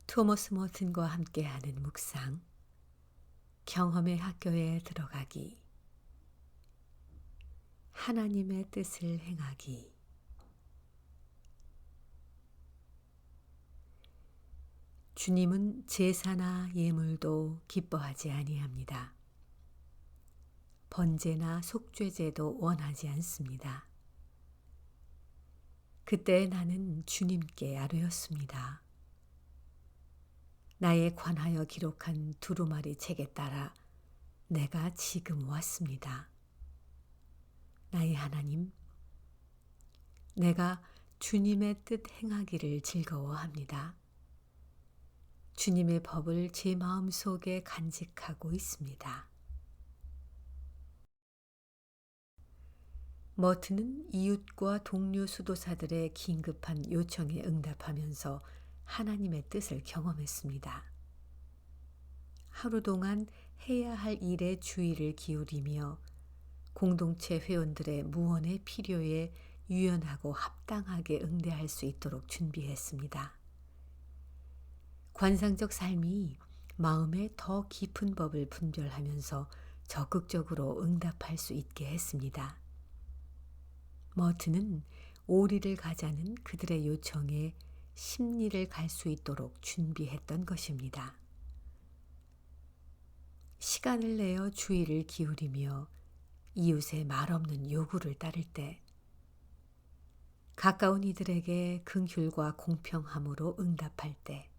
토머스 머튼과 함께하는 묵상, 경험의 학교에 들어가기, 하나님의 뜻을 행하기. 주님은 제사나 예물도 기뻐하지 아니합니다. 번제나 속죄제도 원하지 않습니다. 그때 나는 주님께 아뢰었습니다. 나에 관하여 기록한 두루마리 책에 따라 내가 지금 왔습니다. 나의 하나님, 내가 주님의 뜻 행하기를 즐거워합니다. 주님의 법을 제 마음속에 간직하고 있습니다. 머튼은 이웃과 동료 수도사들의 긴급한 요청에 응답하면서 하나님의 뜻을 경험했습니다. 하루 동안 해야 할 일에 주의를 기울이며 공동체 회원들의 무언의 필요에 유연하고 합당하게 응대할 수 있도록 준비했습니다. 관상적 삶이 마음의 더 깊은 법을 분별하면서 적극적으로 응답할 수 있게 했습니다. 머튼은 오리를 가자는 그들의 요청에 십리를 갈 수 있도록 준비했던 것입니다. 시간을 내어 주의를 기울이며 이웃의 말없는 요구를 따를 때, 가까운 이들에게 긍휼과 공평함으로 응답할 때,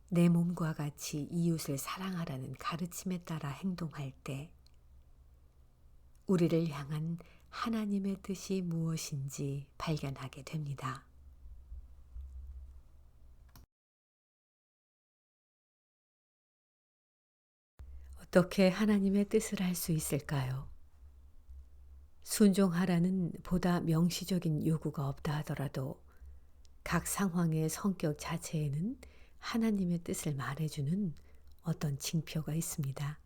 내 몸과 같이 이웃을 사랑하라는 가르침에 따라 행동할 때, 우리를 향한 하나님의 뜻이 무엇인지 발견하게 됩니다. 어떻게 하나님의 뜻을 할 수 있을까요? 순종하라는 보다 명시적인 요구가 없다 하더라도 각 상황의 성격 자체에는 하나님의 뜻을 말해주는 어떤 징표가 있습니다.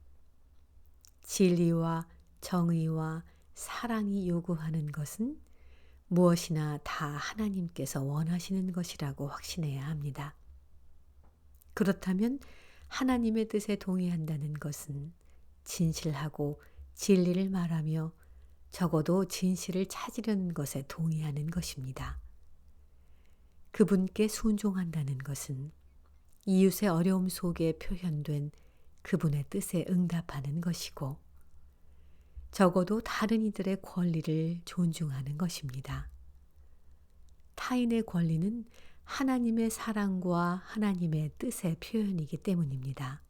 진리와 정의와 사랑이 요구하는 것은 무엇이나 다 하나님께서 원하시는 것이라고 확신해야 합니다. 그렇다면 하나님의 뜻에 동의한다는 것은 진실하고 진리를 말하며 적어도 진실을 찾으려는 것에 동의하는 것입니다. 그분께 순종한다는 것은 이웃의 어려움 속에 표현된 그분의 뜻에 응답하는 것이고, 적어도 다른 이들의 권리를 존중하는 것입니다. 타인의 권리는 하나님의 사랑과 하나님의 뜻의 표현이기 때문입니다.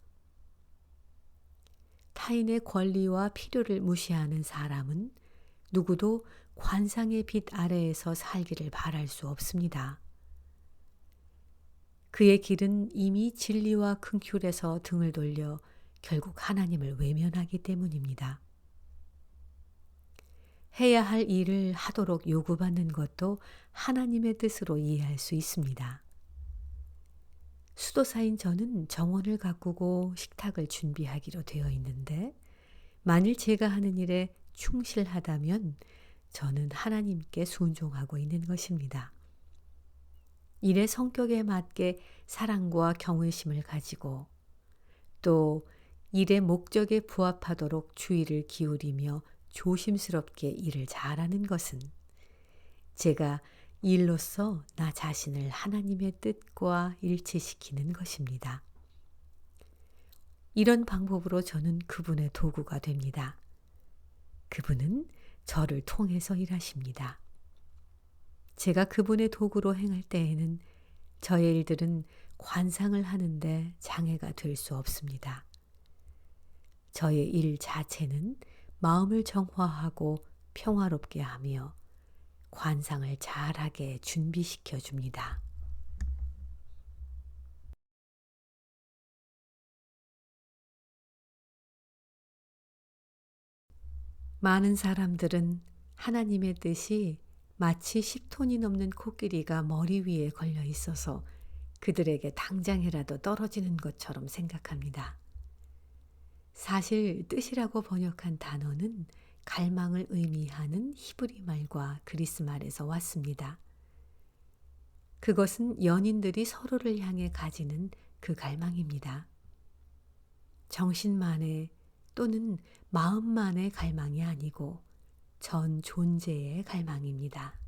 타인의 권리와 필요를 무시하는 사람은 누구도 관상의 빛 아래에서 살기를 바랄 수 없습니다. 그의 길은 이미 진리와 긍휼에서 등을 돌려 결국 하나님을 외면하기 때문입니다. 해야 할 일을 하도록 요구받는 것도 하나님의 뜻으로 이해할 수 있습니다. 수도사인 저는 정원을 가꾸고 식탁을 준비하기로 되어 있는데, 만일 제가 하는 일에 충실하다면 저는 하나님께 순종하고 있는 것입니다. 일의 성격에 맞게 사랑과 경외심을 가지고 또 일의 목적에 부합하도록 주의를 기울이며 조심스럽게 일을 잘하는 것은 제가 일로서 나 자신을 하나님의 뜻과 일치시키는 것입니다. 이런 방법으로 저는 그분의 도구가 됩니다. 그분은 저를 통해서 일하십니다. 제가 그분의 도구로 행할 때에는 저의 일들은 관상을 하는데 장애가 될 수 없습니다. 저의 일 자체는 마음을 정화하고 평화롭게 하며 관상을 잘하게 준비시켜 줍니다. 많은 사람들은 하나님의 뜻이 마치 10톤이 넘는 코끼리가 머리 위에 걸려 있어서 그들에게 당장이라도 떨어지는 것처럼 생각합니다. 사실 뜻이라고 번역한 단어는 갈망을 의미하는 히브리 말과 그리스 말에서 왔습니다. 그것은 연인들이 서로를 향해 가지는 그 갈망입니다. 정신만의 또는 마음만의 갈망이 아니고 전 존재의 갈망입니다.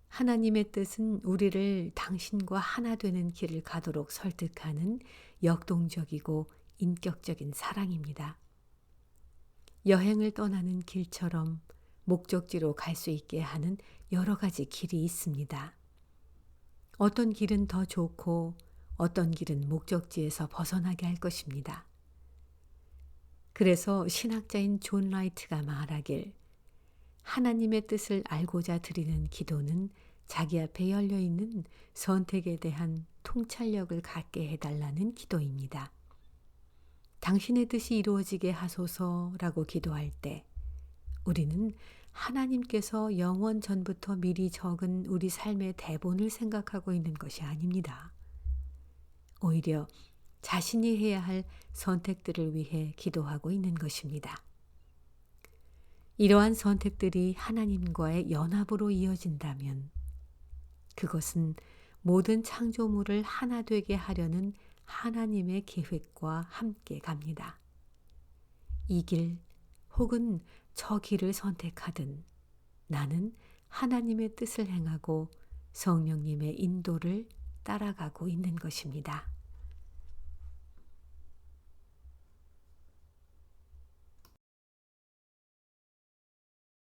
하나님의 뜻은 우리를 당신과 하나 되는 길을 가도록 설득하는 역동적이고 인격적인 사랑입니다. 여행을 떠나는 길처럼 목적지로 갈 수 있게 하는 여러 가지 길이 있습니다. 어떤 길은 더 좋고 어떤 길은 목적지에서 벗어나게 할 것입니다. 그래서 신학자인 존 라이트가 말하길 하나님의 뜻을 알고자 드리는 기도는 자기 앞에 열려 있는 선택에 대한 통찰력을 갖게 해달라는 기도입니다. 당신의 뜻이 이루어지게 하소서라고 기도할 때 우리는 하나님께서 영원 전부터 미리 적은 우리 삶의 대본을 생각하고 있는 것이 아닙니다. 오히려 자신이 해야 할 선택들을 위해 기도하고 있는 것입니다. 이러한 선택들이 하나님과의 연합으로 이어진다면 그것은 모든 창조물을 하나 되게 하려는 하나님의 계획과 함께 갑니다. 이 길 혹은 저 길을 선택하든 나는 하나님의 뜻을 행하고 성령님의 인도를 따라가고 있는 것입니다.